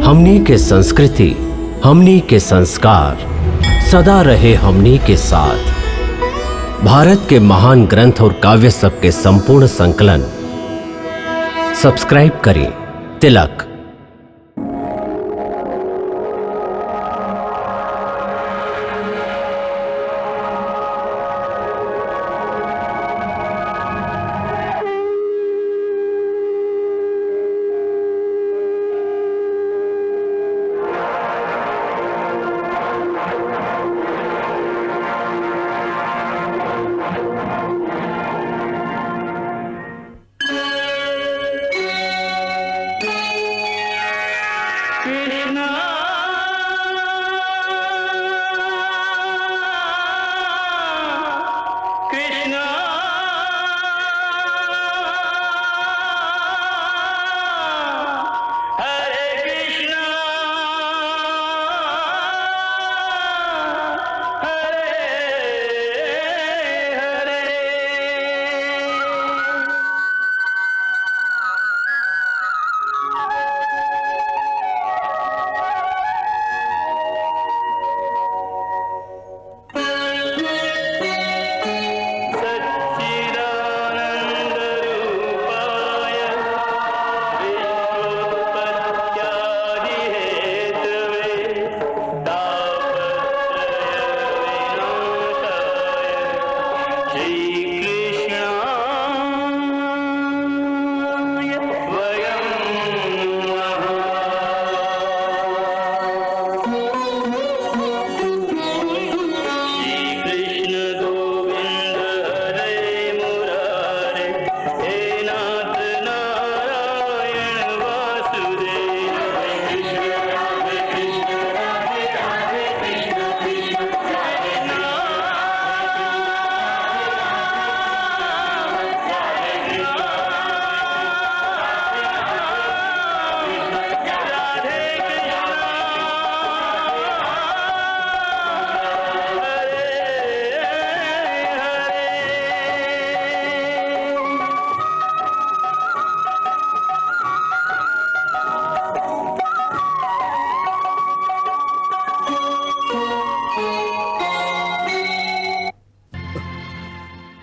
हमनी के संस्कृति, हमनी के संस्कार सदा रहे हमनी के साथ। भारत के महान ग्रंथ और काव्य सब के संपूर्ण संकलन सब्सक्राइब करें तिलक।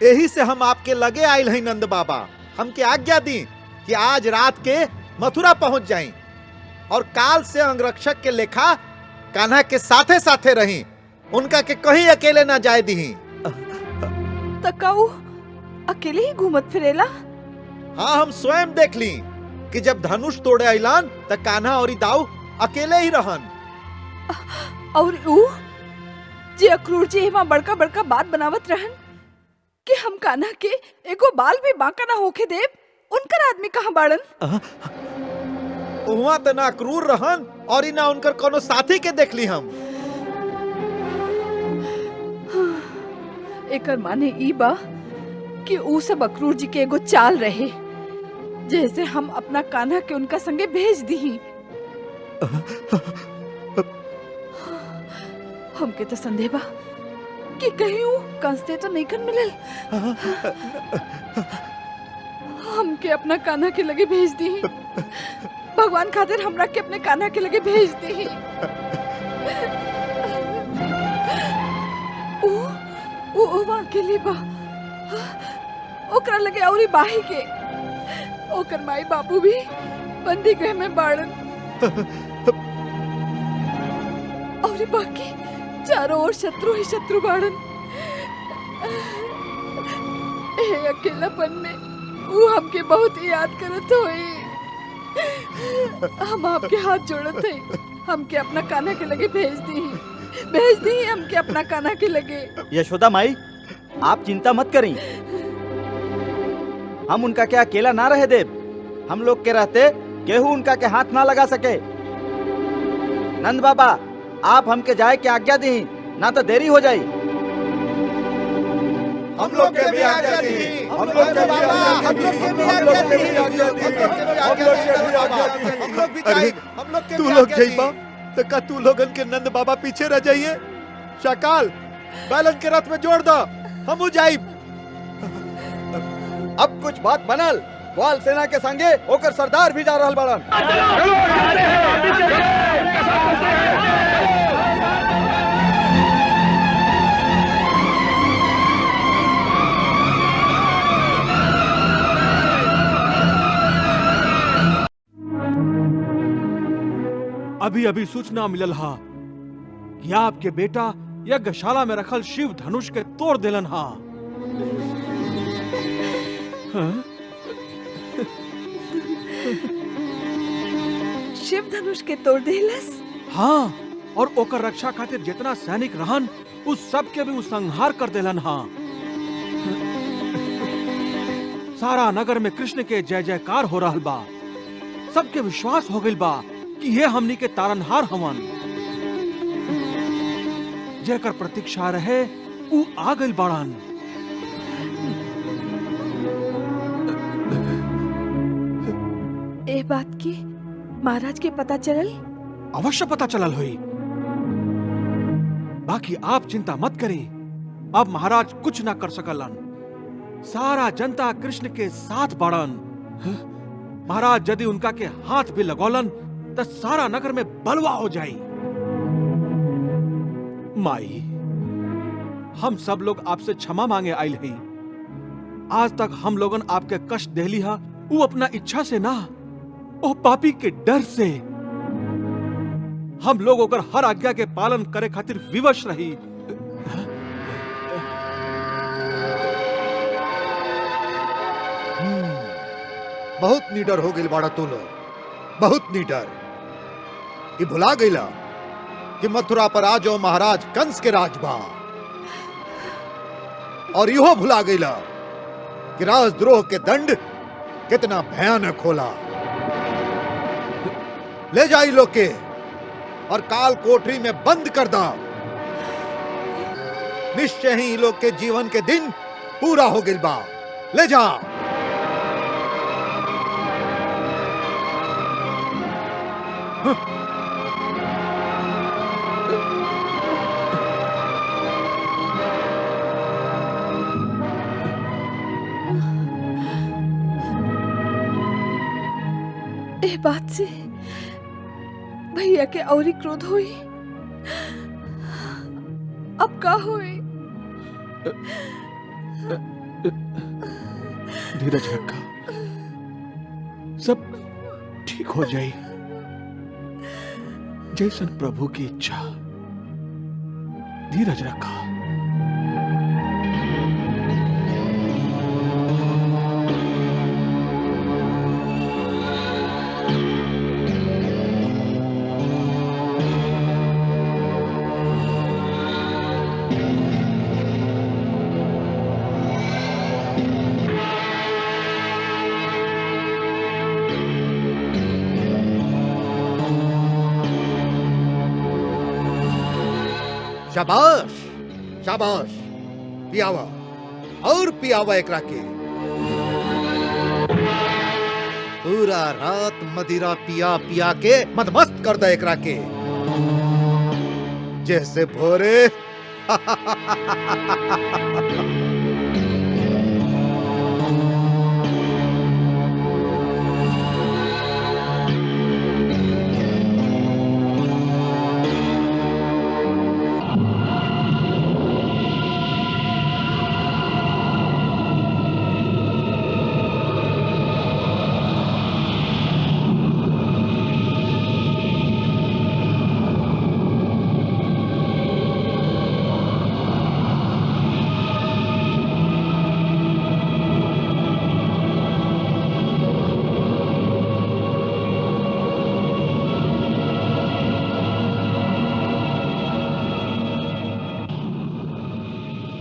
यही से हम आपके लगे आयल हैं नंद बाबा। हमके आज्ञा दी कि आज रात के मथुरा पहुंच जाएं और काल से अंगरक्षक के लेखा कान्हा के साथे साथे रहीं, उनका के कहीं अकेले ना जाए दी। तकाऊ अकेले ही घूमत फिरेला? हाँ, हम स्वयं देख ली कि जब धनुष तोड़े ऐलान त कान्हा और दाऊ अकेले ही रहन। और ऊ जे अक्रूर जी एमा बड़का बड़का बात बनावत रहन कि हम कान्हा के एगो बाल भी बांका ना होके देव, उनकर आदमी कहाँ बाड़न? उहाँ त ना क्रूर रहन और ना उनकर कोनो साथी के देख ली हम। एकर माने ई बा कि ऊ सब अक्रूर जी के एगो चाल रहे, जैसे हम अपना कान्हा के उनका संगे भेज दी। हमके तो संदेह बा कि कहीं कंस्ते तो नहीं कर मिलल। हमके अपना कान्हा के लगे भेज दी। भगवान खातिर हमरा के अपने कान्हा के लगे भेज दी। ओ वहाँ के लिए बा ओकरा लगे औरी बाही के ओकर माई बापू भी बंदी गृह में बाड़न और बाकी चारों ओर शत्रु ही शत्रु बाड़न। अकेलापन में वो हमके बहुत याद करत होई। हम आपके हाथ जोड़त हैं, हमके अपना कान्हा के लगे भेज दी हमके अपना कान्हा के लगे। यशोदा माई, आप चिंता मत करें, हम उनका क्या अकेला ना रहे देव। हम लोग के रहते केहू उनका के हाथ ना लगा सके। नंद बाबा, आप हमके जाए के आज्ञा दी, ना तो देरी हो जाई। हम लोग के भी आज्ञा दी, हम लोग के भी आज्ञा दी, हम लोग के भी आज्ञा दी, हम लोग भी जाए, हम लोग के भी। तू लोग जाइबा तो का तू लोगन के नंद बाबा पीछे रह जाइए। शकाल बैलन के रथ में जोड़ दो, हम जाइब। अब कुछ बात बनल ग्वाल सेना के संगे ओकर सरदार भी जा रहल बाड़न। अभी अभी सूचना मिलल हा कि आपके बेटा यज्ञशाला में रखल शिव धनुष के तोड़ देलन हा। हाँ? शिव धनुष के तोड़ देलस? हाँ, और ओकर रक्षा खातिर जितना सैनिक रहन उस सब के भी उ संहार कर देलन हा। सारा नगर में कृष्ण के जय जयकार हो रहल बा। सबके विश्वास हो गइल बा कि ये हमनी के तारनहार हवन। जेकर प्रतीक्षा रहे उ आ गइल बाड़न। ए बात की महाराज के पता चलल? अवश्य पता चलल हुई। बाकी आप चिंता मत करें, अब महाराज कुछ ना कर सकलन। सारा जनता कृष्ण के साथ बाड़न। महाराज यदि उनका के हाथ भी लगौलन तो सारा नगर में बलवा हो जाई। माई, हम सब लोग आपसे क्षमा मांगे आइल हई। आज तक हम लोगन आपके कष्ट देली हा, वो अपना इच्छा से ना, ओ पापी के डर से। हम लोग अगर हर आज्ञा के पालन करे खातिर विवश रही। बहुत निडर हो गई बाड़ा तू लोग, बहुत निडर। ये भुला गईला कि मथुरा पर आज ओ महाराज कंस के राज बा, और इहो भुला गईला कि राजद्रोह के दंड कितना भयानक होला। ले जाई लोग के और काल कोठरी में बंद कर दा। निश्चय ही लोग के जीवन के दिन पूरा हो गइल बा। ले जा। ए बात से भैया के औरी क्रोध हुई। अब का हुई? धीरज रखा, सब ठीक हो जाए। जैसन प्रभु की इच्छा। धीरज रखा। शाबाश, शाबाश, पियावा और पियावा एकरा के। पूरा रात मदिरा पिया पिया के मदमस्त कर दे एकरा के, जैसे भोरे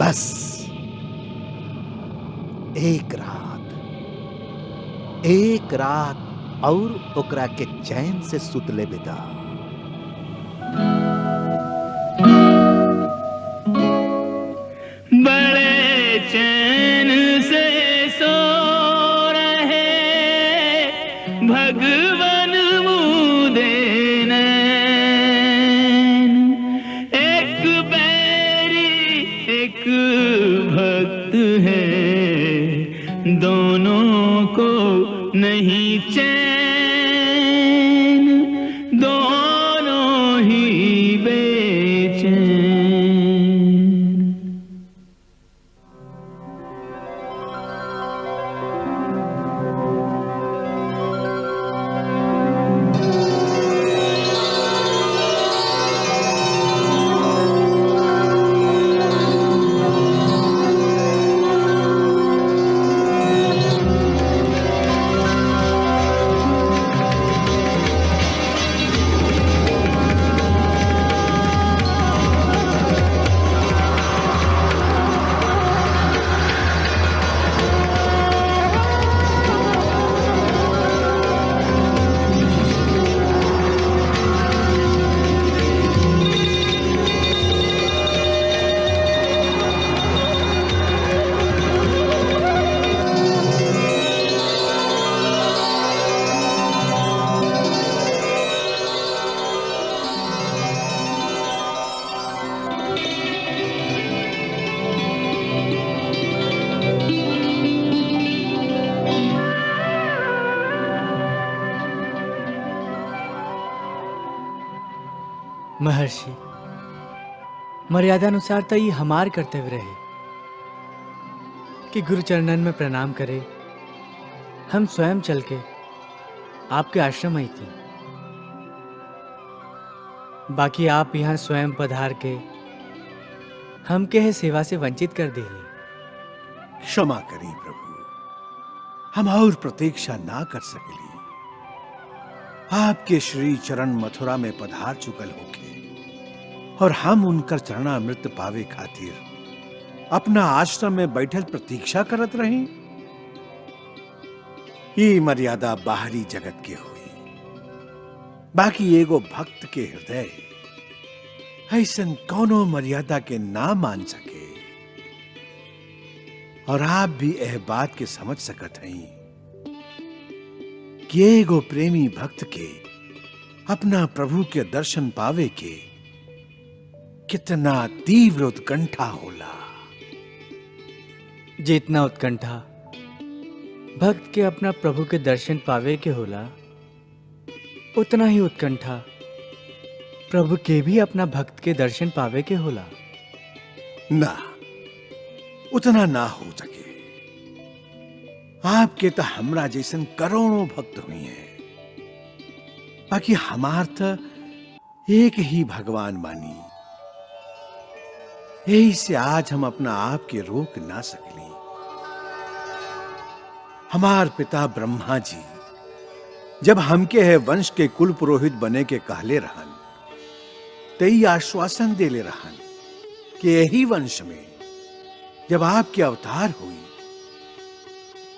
बस एक रात और ओकरा के चैन से सुतले बेटा। बड़े चैन से सो रहे भगवन मुदे नैन, एक बैरी एक भक्त है, दोनों को महर्षि, मर्यादानुसार तो ये हमार कर्तव्य रहे कि गुरु चरणन में प्रणाम करे। हम स्वयं चल के आपके आश्रम आई थी, बाकी आप यहाँ स्वयं पधार के हम के है सेवा से वंचित कर देली। क्षमा करी प्रभु, हम और प्रतीक्षा ना कर सकली। आपके श्री चरण मथुरा में पधार चुकल होके और हम उनकर चरणामृत पावे खातिर अपना आश्रम में बैठल प्रतीक्षा करत रही। ये मर्यादा बाहरी जगत के हुई, बाकी एगो भक्त के हृदय ऐसन कौनो मर्यादा के ना मान सके। और आप भी यह बात के समझ सकत हैं कि एगो प्रेमी भक्त के अपना प्रभु के दर्शन पावे के कितना तीव्र उत्कंठा होला। जितना उत्कंठा भक्त के अपना प्रभु के दर्शन पावे के होला, उतना ही उत्कंठा प्रभु के भी अपना भक्त के दर्शन पावे के होला। ना, उतना ना हो सके। आपके तो हमरा जैसन करोड़ों भक्त हुई हैं, बाकी हमार तो एक ही भगवान मानी। यही से आज हम अपना आप के रोक ना सकली। हमार पिता ब्रह्मा जी जब हमके है वंश के कुल पुरोहित बने के कहले रहन, तई आश्वासन देले रहन कि यही वंश में जब आपके अवतार हुई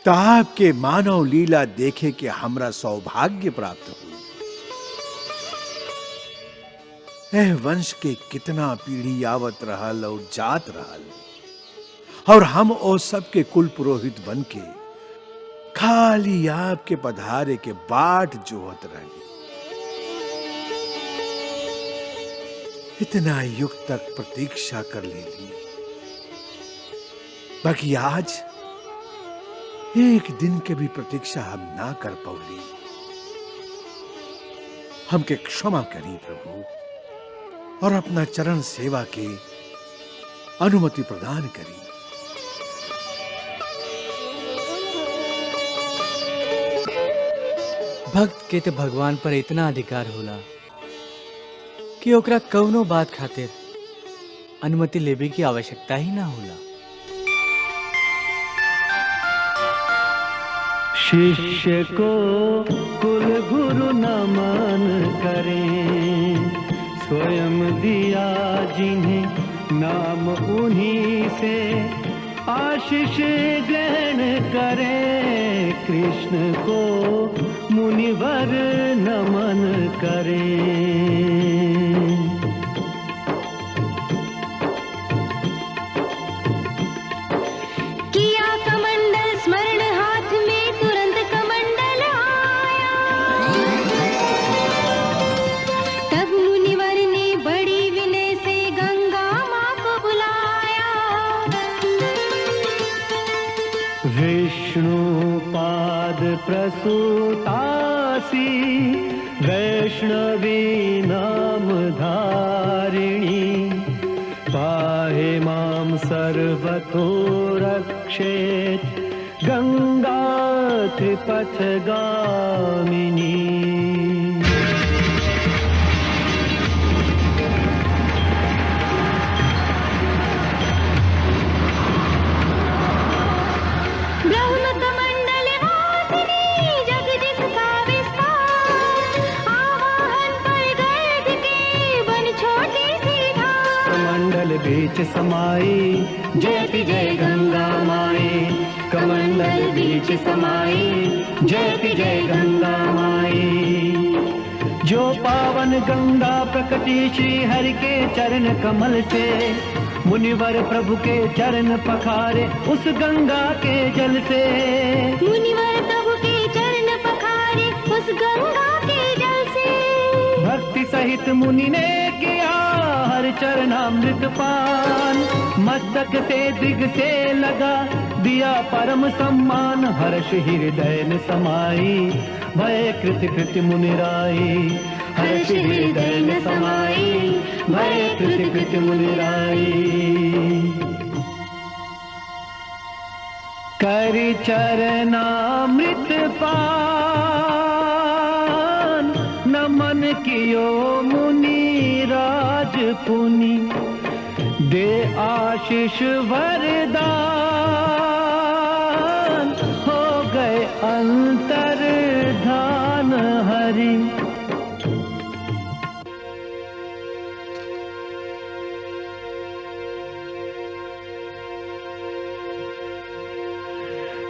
तो आपके मानव लीला देखे के हमरा सौभाग्य प्राप्त हुई। यह वंश के कितना पीढ़ी आवत रहल और जात रहल, और हम ओ सबके कुल पुरोहित बन के खाली आपके पधारे के बाट जोहत रही। इतना युग तक प्रतीक्षा कर ली, बाकी आज एक दिन के भी प्रतीक्षा हम ना कर पौली। हमके क्षमा करी प्रभु, और अपना चरण सेवा के अनुमति प्रदान करी। भक्त के तो भगवान पर इतना अधिकार होला कि ओकरा कौनो बात खातिर अनुमति लेवे की आवश्यकता ही ना होला। शिष्य को कुल गुरु नमन करें, स्वयं दिया जिन्हें नाम उन्हीं से आशीष ग्रहण करें। कृष्ण को मुनिवर नमन करें। विष्णुपाद प्रसूतासी वैष्णवी नाम धारिणी, पाहे मां सर्वतो रक्षेत गंगा त्रिपथ गामिनी। बीच समाई, जयति जय गंगा माई। कमंडल बीच समाई, जयति जय गंगा माई। जो पावन गंगा प्रकटी श्री हरि के चरण कमल से, मुनिवर प्रभु के चरण पखारे उस गंगा के जल से। मुनिवर प्रभु के चरण पखारे उस गंगा के जल से। भक्ति सहित मुनि ने किया हर चरणामृत पान, मस्तक से दिग से लगा दिया परम सम्मान। हर्ष हृदय न समाई, भय कृति कृति मुनिराई। हर्ष हृदय न समाई, भय कृति कृति मुनिराई। करि चरणामृत पान, नमन कियो मुनि राज पुनि। दे आशीष वरदान, हो गए अंतर ध्यान हरि।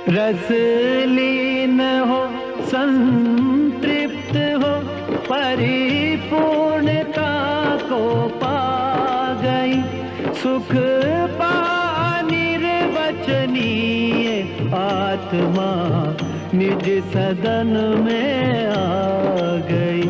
रस लीन हो, संतृप्त हो, परिपूर्णता को पा गई। सुख पानी निर्वचनीय, आत्मा निज सदन में आ गई।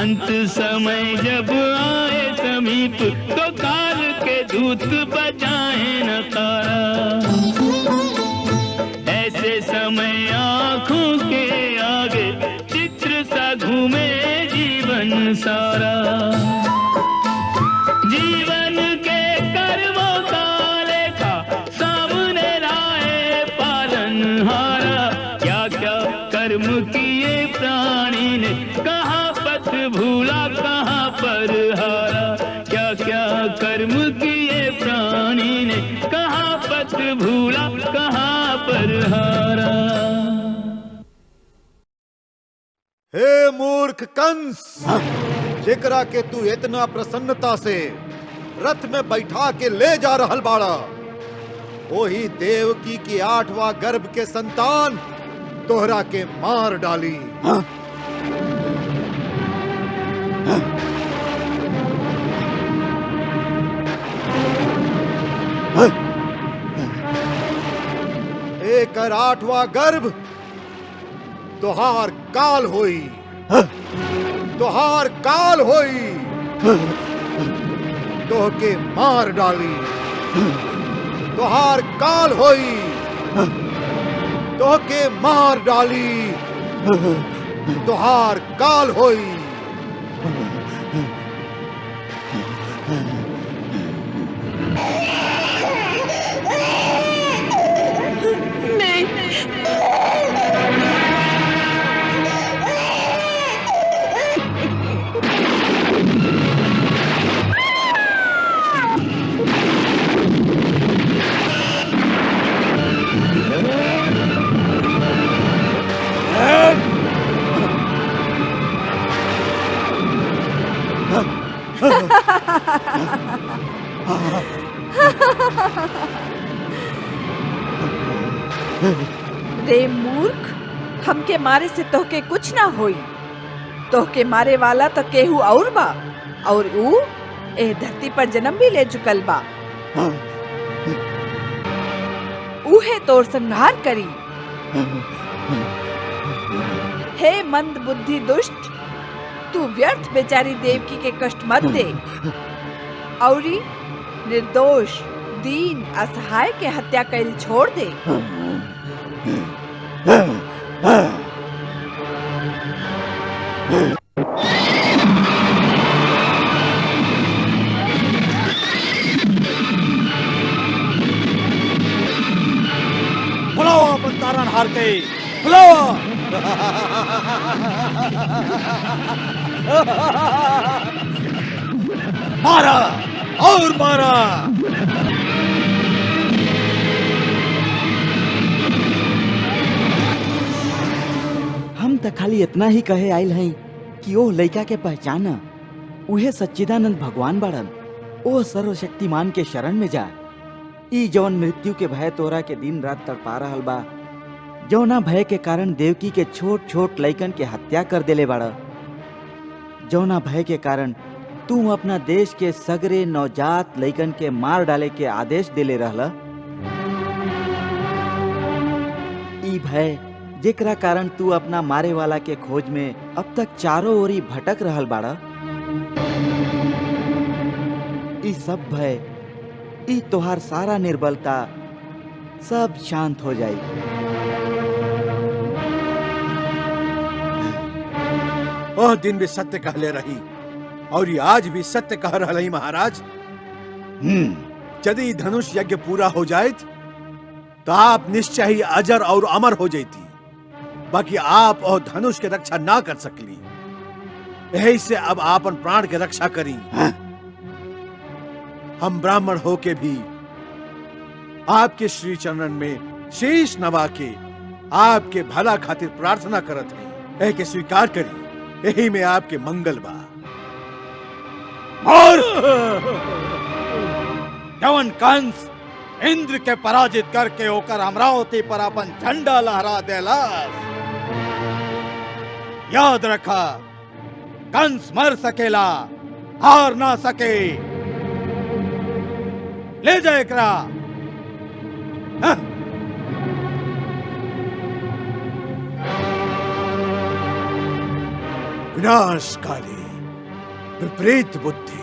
अंत समय जब आए समीप तो काल के दूत बजाए न तारा। ऐसे समय आंखों के आगे चित्र सा घूमे जीवन सारा। जीवन के कर्मों का लेखा सामने लाए पालनहारा। क्या क्या कर्म किए प्राणी ने, कहाँ पथ भूला कहाँ पर हारा। क्या क्या कर्म किए प्राणी ने, कहाँ पथ भूला कहाँ पर हारा। हे मूर्ख कंस, जेकरा के तू इतना प्रसन्नता से रथ में बैठा के ले जा रहल बाड़ा, वही देवकी की 8वां गर्भ के संतान तोहरा के मार डाली। एकर 8वां गर्भ तोहार काल होई, तोहार काल होई, तोहके मार डाली। तोहार काल होई, तोहके मार डाली। तोहार काल होई। रे मूर्ख, हमके मारे से तोहके कुछ ना होई। तोहके मारे वाला तो केहू और बा, और ऊ ए धरती पर जन्म भी ले चुकल बा। उहे तोर संहार करी। हे मंद बुद्धि दुष्ट, तू व्यर्थ बेचारी देवकी के कष्ट मत दे, औरी निर्दोष दीन असहाय के हत्या कैल छोड़ दे। बुलाओ अपन तारणहार के, बुलाओ। मारा और मारा। हम तो खाली इतना ही कहे आयल हैं कि ओ लड़का के पहचाना, उहे सच्चिदानंद भगवान बड़न। ओ सर्वशक्तिमान के शरण में जा। ई जौन मृत्यु के भय तोरा के दिन रात तड़पा रहल बा, जौना भय के कारण देवकी के छोट छोट लइकन के हत्या कर देले बाड़ा, जौना भय के कारण तू अपना देश के सगरे नवजात लइकन के मार डाले के आदेश देले रहला। ई भय जेकरा कारण तू अपना मारे वाला के खोज में अब तक चारों ओरी भटक रहल बाड़ा, ई सब भय, ई तोहार सारा निर्बलता सब शांत हो जाई। वह दिन भी सत्य कहले रही और ये आज भी सत्य कह रही महाराज। यदि धनुष यज्ञ पूरा हो जाए तो आप निश्चय ही अजर और अमर हो जाती, बाकी आप और धनुष के रक्षा ना कर सकली। यही से अब आपन प्राण के रक्षा करी। हम ब्राह्मण होके भी आपके श्री चरणन में शीश नवा के आपके भला खातिर प्रार्थना करत हैं। यह के स्वीकार करी, यही में आपके मंगल बा। और जवन कंस इंद्र के पराजित करके होकर अमरावती पर अपन झंडा लहरा देला, याद रखा, कंस मर सकेला, हार ना सके। ले जाए एकरा। विनाशकाली विपरीत बुद्धि।